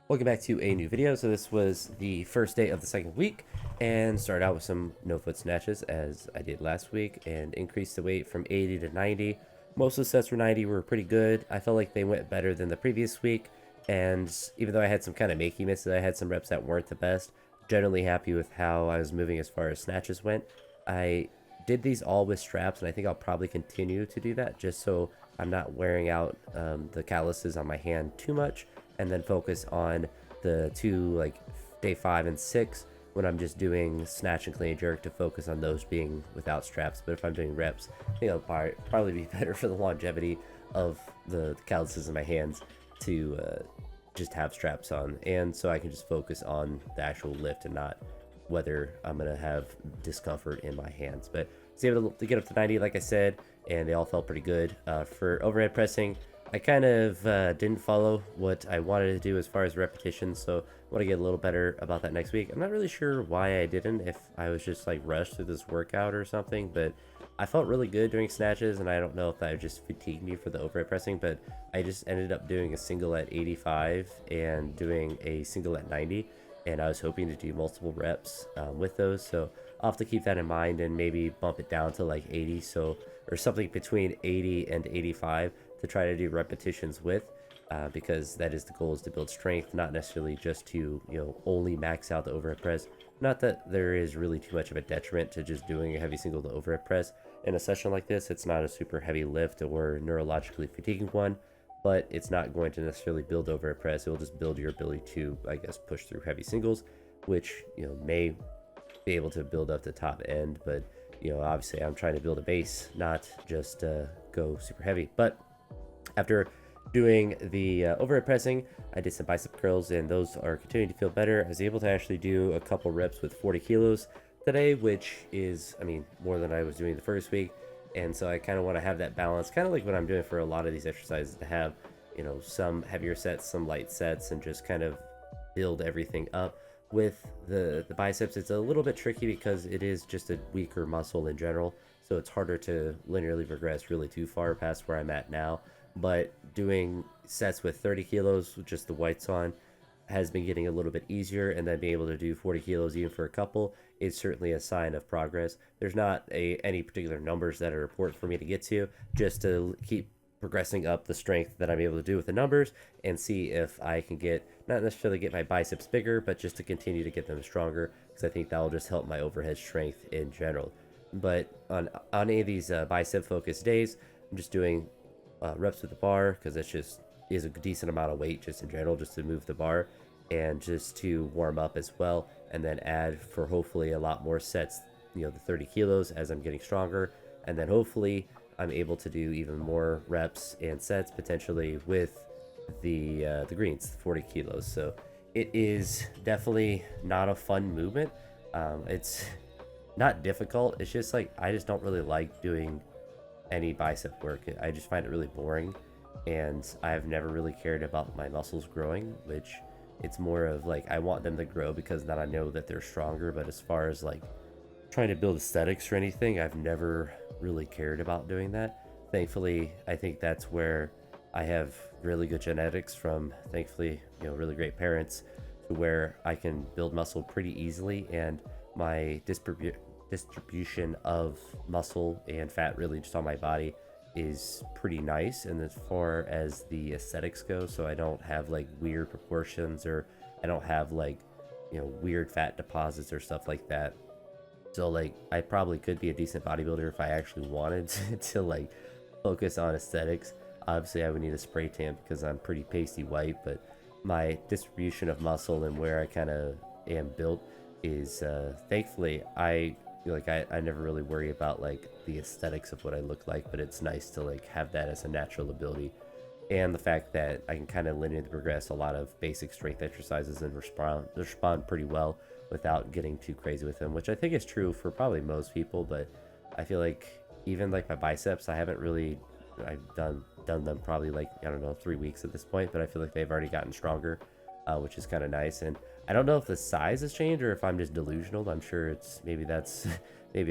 Welcome back to a new video. So this was the first day of the second week and started out with some no foot snatches as I did last week and increased the weight from 80 to 90. Most of the sets were 90 were pretty good. I felt like they went better than the previous week, and even though I had some kind of makey misses, I had some reps that weren't the best. Generally happy with how I was moving as far as snatches went. I did these all with straps, and I think I'll probably continue to do that just so I'm not wearing out the calluses on my hand too much, and then focus on the two, like day 5 and 6, when I'm just doing snatch and clean and jerk, to focus on those being without straps. But if I'm doing reps, I think it'll probably be better for the longevity of the calluses in my hands to just have straps on, and so I can just focus on the actual lift and not whether I'm gonna have discomfort in my hands. But I was able to get up to 90, like I said, and they all felt pretty good. For overhead pressing, I kind of didn't follow what I wanted to do as far as repetitions, so I want to get a little better about that next week. I'm not really sure why I didn't, if I was just like rushed through this workout or something, but I felt really good doing snatches, and I don't know if that just fatigued me for the overhead pressing, but I just ended up doing a single at 85 and doing a single at 90, and I was hoping to do multiple reps with those, so I'll have to keep that in mind and maybe bump it down to like 80, so or something between 80 and 85 to try to do repetitions with, because that is the goal, is to build strength, not necessarily just to only max out the overhead press. Not that there is really too much of a detriment to just doing a heavy single to overhead press in a session like this. It's not a super heavy lift or neurologically fatiguing one, but it's not going to necessarily build overhead press. It will just build your ability to, I guess, push through heavy singles, which may be able to build up the top end. But obviously I'm trying to build a base, not just go super heavy. But after doing the overhead pressing, I did some bicep curls, and those are continuing to feel better. I was able to actually do a couple reps with 40 kilos today, which is, more than I was doing the first week. And so I kind of want to have that balance, kind of like what I'm doing for a lot of these exercises, to have, some heavier sets, some light sets, and just kind of build everything up. With the biceps, it's a little bit tricky because it is just a weaker muscle in general, so it's harder to linearly progress really too far past where I'm at now. But doing sets with 30 kilos with just the weights on has been getting a little bit easier, and then being able to do 40 kilos even for a couple is certainly a sign of progress. There's not any particular numbers that are important for me to get to, just to keep progressing up the strength that I'm able to do with the numbers, and see if I can get, not necessarily get my biceps bigger, but just to continue to get them stronger, because I think that will just help my overhead strength in general. But on any of these bicep focused days, I'm just doing reps with the bar, because it's just is a decent amount of weight just in general, just to move the bar and just to warm up as well, and then add for hopefully a lot more sets, the 30 kilos as I'm getting stronger, and then hopefully I'm able to do even more reps and sets potentially with the greens, 40 kilos. So it is definitely not a fun movement. It's not difficult, it's just like I just don't really like doing any bicep work. I just find it really boring, and I've never really cared about my muscles growing, which it's more of like I want them to grow because then I know that they're stronger. But as far as like trying to build aesthetics or anything, I've never really cared about doing that. Thankfully, I think that's where I have really good genetics from, thankfully, really great parents, to where I can build muscle pretty easily, and my distribution of muscle and fat really just on my body is pretty nice. And as far as the aesthetics go, so I don't have like weird proportions, or I don't have like weird fat deposits or stuff like that. So like I probably could be a decent bodybuilder if I actually wanted to like focus on aesthetics. Obviously I would need a spray tan because I'm pretty pasty white, but my distribution of muscle and where I kind of am built is thankfully I never really worry about like the aesthetics of what I look like, but it's nice to like have that as a natural ability. And the fact that I can kind of linearly progress a lot of basic strength exercises and respond pretty well without getting too crazy with them, which I think is true for probably most people. But I feel like even like my biceps, I've done them probably like, I don't know, 3 weeks at this point, but I feel like they've already gotten stronger, which is kind of nice. And I don't know if the size has changed or if I'm just delusional. I'm sure maybe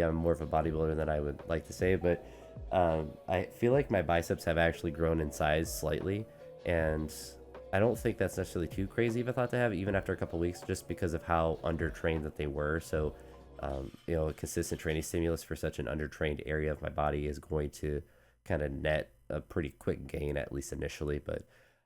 I'm more of a bodybuilder than I would like to say, but I feel like my biceps have actually grown in size slightly, and I don't think that's necessarily too crazy of a thought to have, even after a couple weeks, just because of how undertrained that they were. So, a consistent training stimulus for such an undertrained area of my body is going to kind of net a pretty quick gain, at least initially. But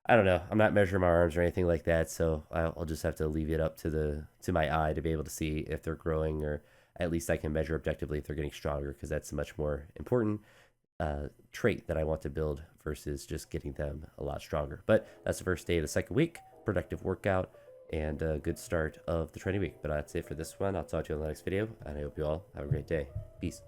I don't know. I'm not measuring my arms or anything like that, so I'll just have to leave it up to my eye to be able to see if they're growing, or at least I can measure objectively if they're getting stronger, because that's a much more important trait that I want to build versus just getting them a lot stronger. But that's the first day of the second week. Productive workout and a good start of the training week. But that's it for this one. I'll talk to you in the next video, and I hope you all have a great day. Peace.